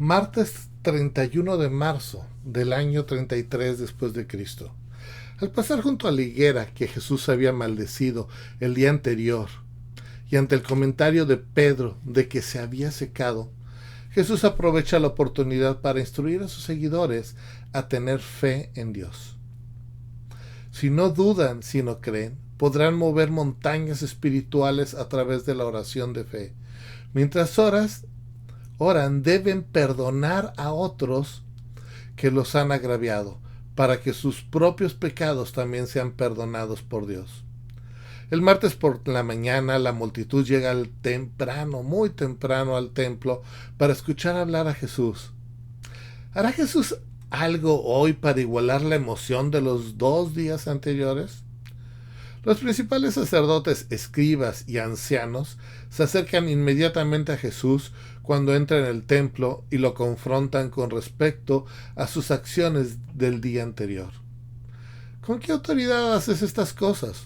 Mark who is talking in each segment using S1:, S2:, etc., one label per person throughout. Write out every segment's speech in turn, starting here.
S1: Martes 31 de marzo del año 33 después de Cristo. Al pasar junto a la higuera que Jesús había maldecido el día anterior, y ante el comentario de Pedro de que se había secado, Jesús aprovecha la oportunidad para instruir a sus seguidores a tener fe en Dios. Si no dudan, sino creen, podrán mover montañas espirituales a través de la oración de fe. Mientras oran, deben perdonar a otros que los han agraviado, para que sus propios pecados también sean perdonados por Dios. El martes por la mañana la multitud llega muy temprano al templo para escuchar hablar a Jesús. ¿Hará Jesús algo hoy para igualar la emoción de los 2 días anteriores? Los principales sacerdotes, escribas y ancianos se acercan inmediatamente a Jesús cuando entra en el templo y lo confrontan con respecto a sus acciones del día anterior. ¿Con qué autoridad haces estas cosas?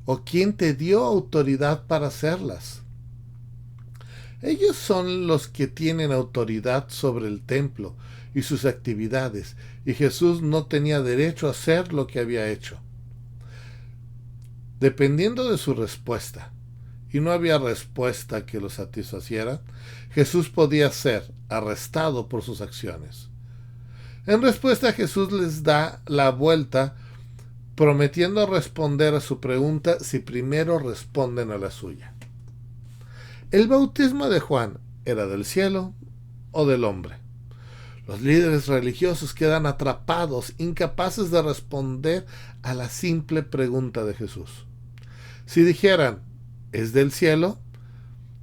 S1: ¿O quién te dio autoridad para hacerlas? Ellos son los que tienen autoridad sobre el templo y sus actividades, y Jesús no tenía derecho a hacer lo que había hecho. Dependiendo de su respuesta, y no había respuesta que lo satisfaciera, Jesús podía ser arrestado por sus acciones. En respuesta, Jesús les da la vuelta, prometiendo responder a su pregunta si primero responden a la suya. ¿El bautismo de Juan era del cielo o del hombre? Los líderes religiosos quedan atrapados, incapaces de responder a la simple pregunta de Jesús. Si dijeran, ¿es del cielo?,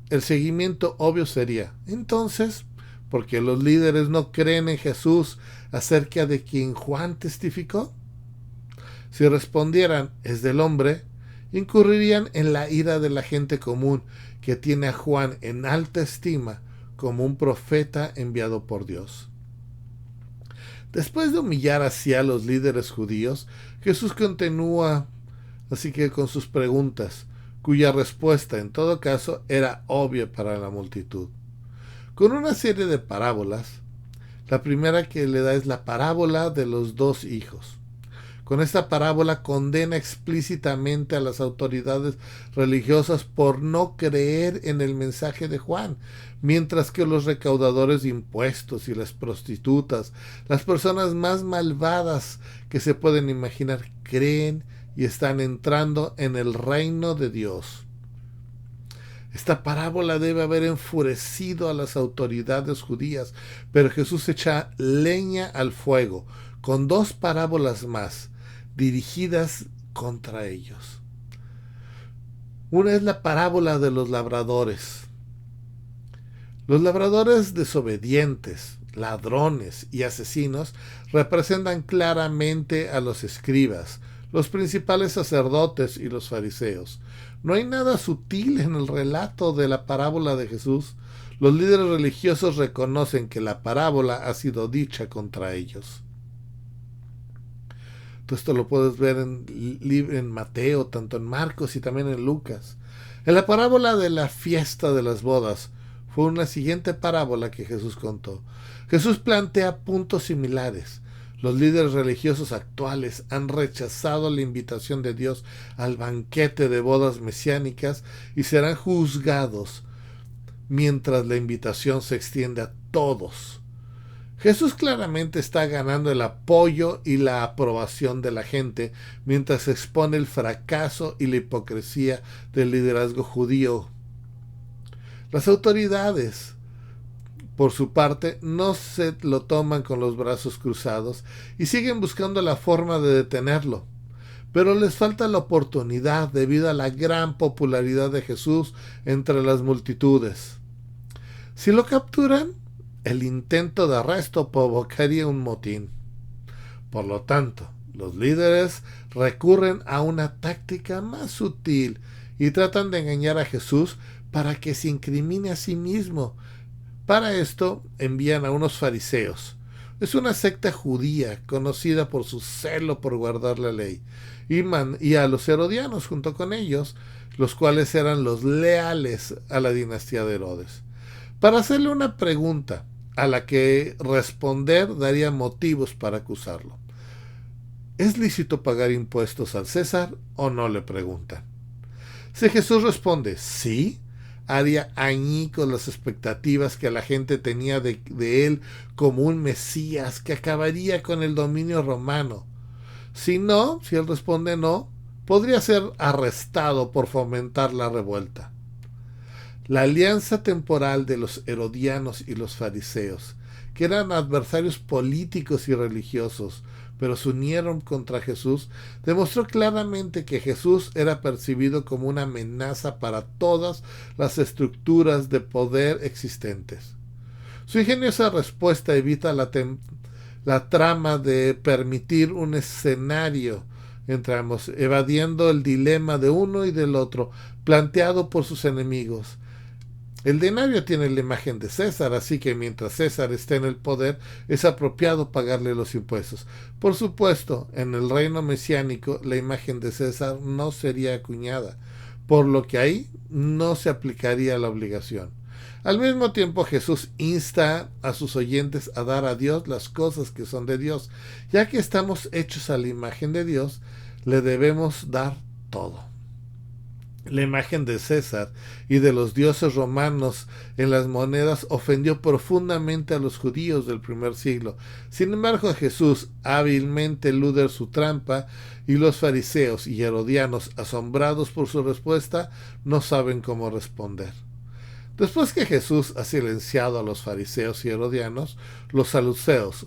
S1: el seguimiento obvio sería, entonces, ¿por qué los líderes no creen en Jesús acerca de quien Juan testificó? Si respondieran, es del hombre, incurrirían en la ira de la gente común que tiene a Juan en alta estima como un profeta enviado por Dios. Después de humillar así a los líderes judíos, Jesús continúa así que con sus preguntas, cuya respuesta en todo caso era obvia para la multitud. Con una serie de parábolas, la primera que le da es la parábola de los 2 hijos. Con esta parábola condena explícitamente a las autoridades religiosas por no creer en el mensaje de Juan, mientras que los recaudadores de impuestos y las prostitutas, las personas más malvadas que se pueden imaginar, creen y están entrando en el reino de Dios. Esta parábola debe haber enfurecido a las autoridades judías, pero Jesús echa leña al fuego con 2 parábolas más dirigidas contra ellos. Una es la parábola de los labradores. Los labradores desobedientes, ladrones y asesinos representan claramente a los escribas, los principales sacerdotes y los fariseos. No hay nada sutil en el relato de la parábola de Jesús. Los líderes religiosos reconocen que la parábola ha sido dicha contra ellos. Todo esto lo puedes ver en Mateo, tanto en Marcos y también en Lucas. En la parábola de la fiesta de las bodas fue una siguiente parábola que Jesús contó. Jesús plantea puntos similares. Los líderes religiosos actuales han rechazado la invitación de Dios al banquete de bodas mesiánicas y serán juzgados mientras la invitación se extiende a todos. Jesús claramente está ganando el apoyo y la aprobación de la gente mientras expone el fracaso y la hipocresía del liderazgo judío. Las autoridades, por su parte, no se lo toman con los brazos cruzados y siguen buscando la forma de detenerlo. Pero les falta la oportunidad debido a la gran popularidad de Jesús entre las multitudes. Si lo capturan, el intento de arresto provocaría un motín. Por lo tanto, los líderes recurren a una táctica más sutil y tratan de engañar a Jesús para que se incrimine a sí mismo. Para esto envían a unos fariseos. Es una secta judía conocida por su celo por guardar la ley, y a los herodianos junto con ellos, los cuales eran los leales a la dinastía de Herodes, para hacerle una pregunta a la que responder daría motivos para acusarlo. ¿Es lícito pagar impuestos al César o no?, le preguntan. Si Jesús responde sí, haría añicos las expectativas que la gente tenía de él como un Mesías que acabaría con el dominio romano. Si él responde no, podría ser arrestado por fomentar la revuelta. La alianza temporal de los herodianos y los fariseos, que eran adversarios políticos y religiosos, pero se unieron contra Jesús, demostró claramente que Jesús era percibido como una amenaza para todas las estructuras de poder existentes. Su ingeniosa respuesta evita la trama de permitir un escenario entre ambos, evadiendo el dilema de uno y del otro, planteado por sus enemigos. El denario tiene la imagen de César, así que mientras César esté en el poder, es apropiado pagarle los impuestos. Por supuesto, en el reino mesiánico, la imagen de César no sería acuñada, por lo que ahí no se aplicaría la obligación. Al mismo tiempo, Jesús insta a sus oyentes a dar a Dios las cosas que son de Dios. Ya que estamos hechos a la imagen de Dios, le debemos dar todo. La imagen de César y de los dioses romanos en las monedas ofendió profundamente a los judíos del primer siglo. Sin embargo, Jesús hábilmente elude su trampa y los fariseos y herodianos, asombrados por su respuesta, no saben cómo responder. Después que Jesús ha silenciado a los fariseos y herodianos, los saduceos,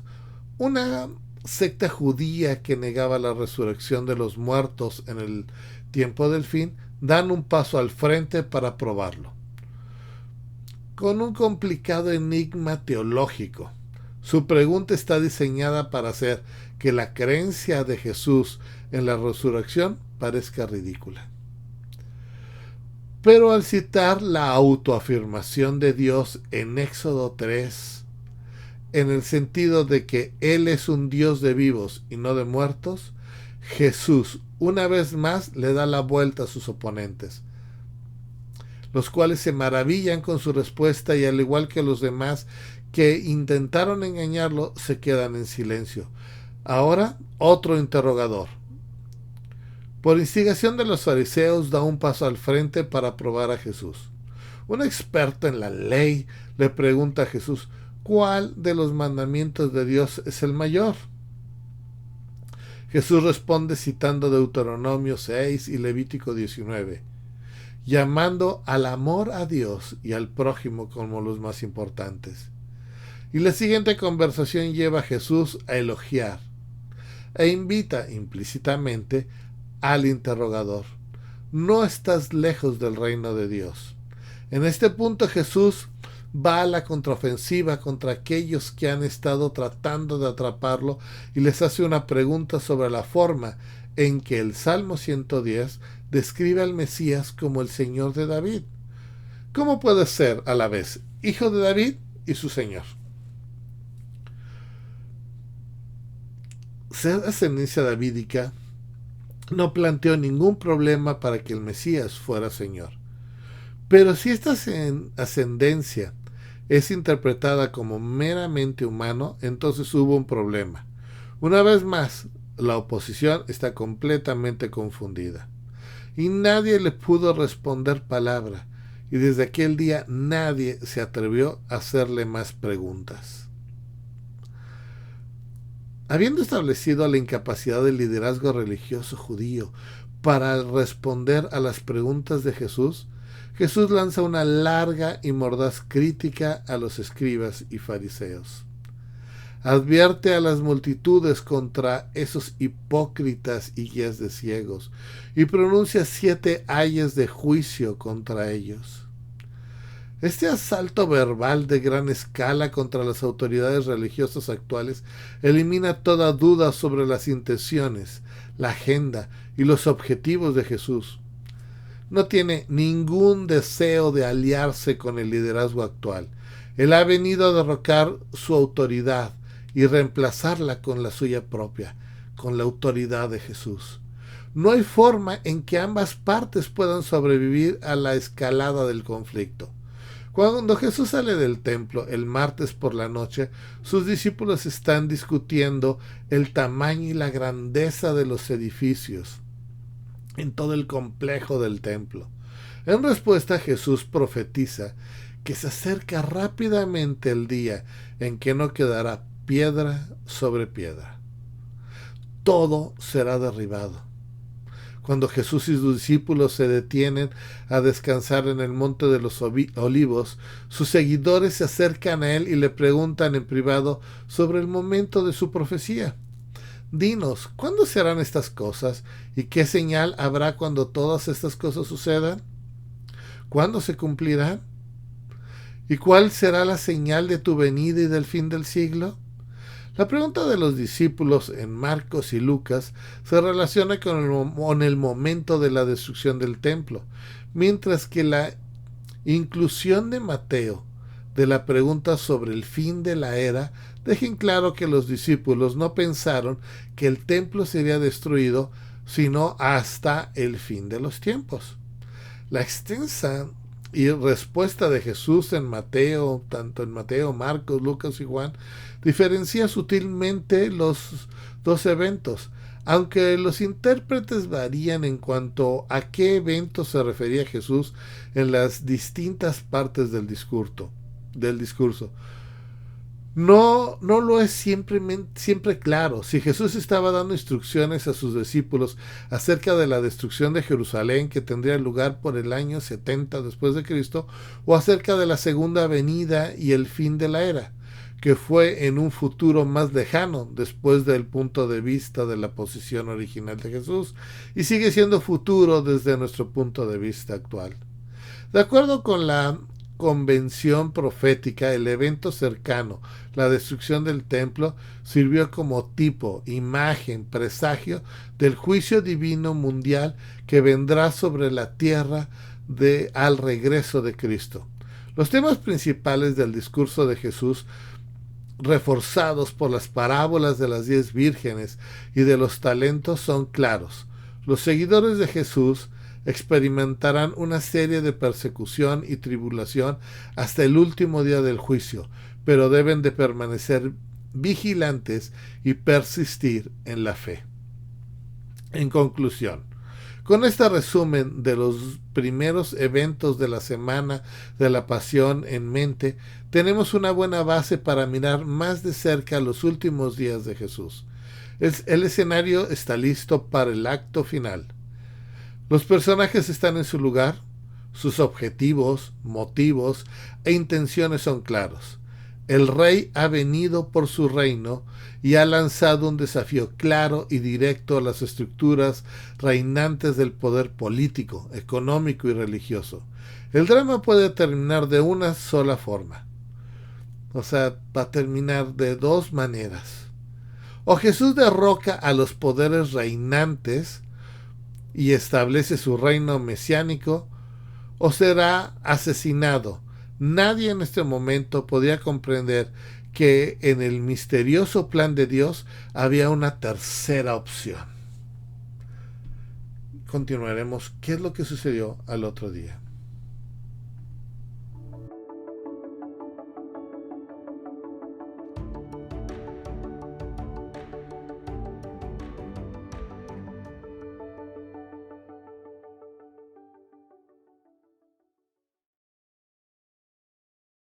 S1: una secta judía que negaba la resurrección de los muertos en el tiempo del fin, dan un paso al frente para probarlo. Con un complicado enigma teológico. Su pregunta está diseñada para hacer que la creencia de Jesús en la resurrección parezca ridícula. Pero al citar la autoafirmación de Dios en Éxodo 3, en el sentido de que Él es un Dios de vivos y no de muertos, Jesús una vez más le da la vuelta a sus oponentes, los cuales se maravillan con su respuesta y al igual que los demás que intentaron engañarlo, se quedan en silencio. Ahora, otro interrogador. Por instigación de los fariseos, da un paso al frente para probar a Jesús. Un experto en la ley le pregunta a Jesús, ¿cuál de los mandamientos de Dios es el mayor? Jesús responde citando Deuteronomio 6 y Levítico 19, llamando al amor a Dios y al prójimo como los más importantes. Y la siguiente conversación lleva a Jesús a elogiar e invita implícitamente al interrogador. No estás lejos del reino de Dios. En este punto Jesús va a la contraofensiva contra aquellos que han estado tratando de atraparlo y les hace una pregunta sobre la forma en que el Salmo 110 describe al Mesías como el Señor de David. ¿Cómo puede ser a la vez hijo de David y su Señor? Ser ascendencia davídica no planteó ningún problema para que el Mesías fuera Señor. Pero si esta ascendencia es interpretada como meramente humano, entonces hubo un problema. Una vez más, la oposición está completamente confundida. Y nadie le pudo responder palabra, y desde aquel día nadie se atrevió a hacerle más preguntas. Habiendo establecido la incapacidad del liderazgo religioso judío para responder a las preguntas de Jesús, Jesús lanza una larga y mordaz crítica a los escribas y fariseos. Advierte a las multitudes contra esos hipócritas y guías de ciegos y pronuncia 7 ayes de juicio contra ellos. Este asalto verbal de gran escala contra las autoridades religiosas actuales elimina toda duda sobre las intenciones, la agenda y los objetivos de Jesús. No tiene ningún deseo de aliarse con el liderazgo actual. Él ha venido a derrocar su autoridad y reemplazarla con la suya propia, con la autoridad de Jesús. No hay forma en que ambas partes puedan sobrevivir a la escalada del conflicto. Cuando Jesús sale del templo el martes por la noche, sus discípulos están discutiendo el tamaño y la grandeza de los edificios en todo el complejo del templo. En respuesta, Jesús profetiza que se acerca rápidamente el día en que no quedará piedra sobre piedra. Todo será derribado. Cuando Jesús y sus discípulos se detienen a descansar en el monte de los olivos, sus seguidores se acercan a él y le preguntan en privado sobre el momento de su profecía. Dinos, ¿cuándo serán estas cosas? ¿Y qué señal habrá cuando todas estas cosas sucedan? ¿Cuándo se cumplirán? ¿Y cuál será la señal de tu venida y del fin del siglo? La pregunta de los discípulos en Marcos y Lucas se relaciona con el momento de la destrucción del templo, mientras que la inclusión de Mateo de la pregunta sobre el fin de la era deja en claro que los discípulos no pensaron que el templo sería destruido sino hasta el fin de los tiempos. La extensa y respuesta de Jesús en Mateo, tanto en Mateo, Marcos, Lucas y Juan, diferencia sutilmente los dos eventos, aunque los intérpretes varían en cuanto a qué evento se refería Jesús en las distintas partes del discurso. No lo es siempre claro si Jesús estaba dando instrucciones a sus discípulos acerca de la destrucción de Jerusalén que tendría lugar por el año 70 después de Cristo, o acerca de la segunda venida y el fin de la era, que fue en un futuro más lejano después del punto de vista de la posición original de Jesús, y sigue siendo futuro desde nuestro punto de vista actual. De acuerdo con la convención profética, el evento cercano, la destrucción del templo, sirvió como tipo, imagen, presagio del juicio divino mundial que vendrá sobre la tierra al regreso de Cristo. Los temas principales del discurso de Jesús, reforzados por las parábolas de las 10 vírgenes y de los talentos, son claros. Los seguidores de Jesús experimentarán una serie de persecución y tribulación hasta el último día del juicio, pero deben de permanecer vigilantes y persistir en la fe. En conclusión, con este resumen de los primeros eventos de la semana de la Pasión en mente, tenemos una buena base para mirar más de cerca los últimos días de Jesús. El escenario está listo para el acto final. Los personajes están en su lugar, sus objetivos, motivos e intenciones son claros. El rey ha venido por su reino y ha lanzado un desafío claro y directo a las estructuras reinantes del poder político, económico y religioso. El drama puede terminar de una sola forma. Va a terminar de dos maneras. O Jesús derroca a los poderes reinantes y establece su reino mesiánico, o será asesinado. Nadie en este momento podía comprender que en el misterioso plan de Dios había una tercera opción. Continuaremos qué es lo que sucedió al otro día.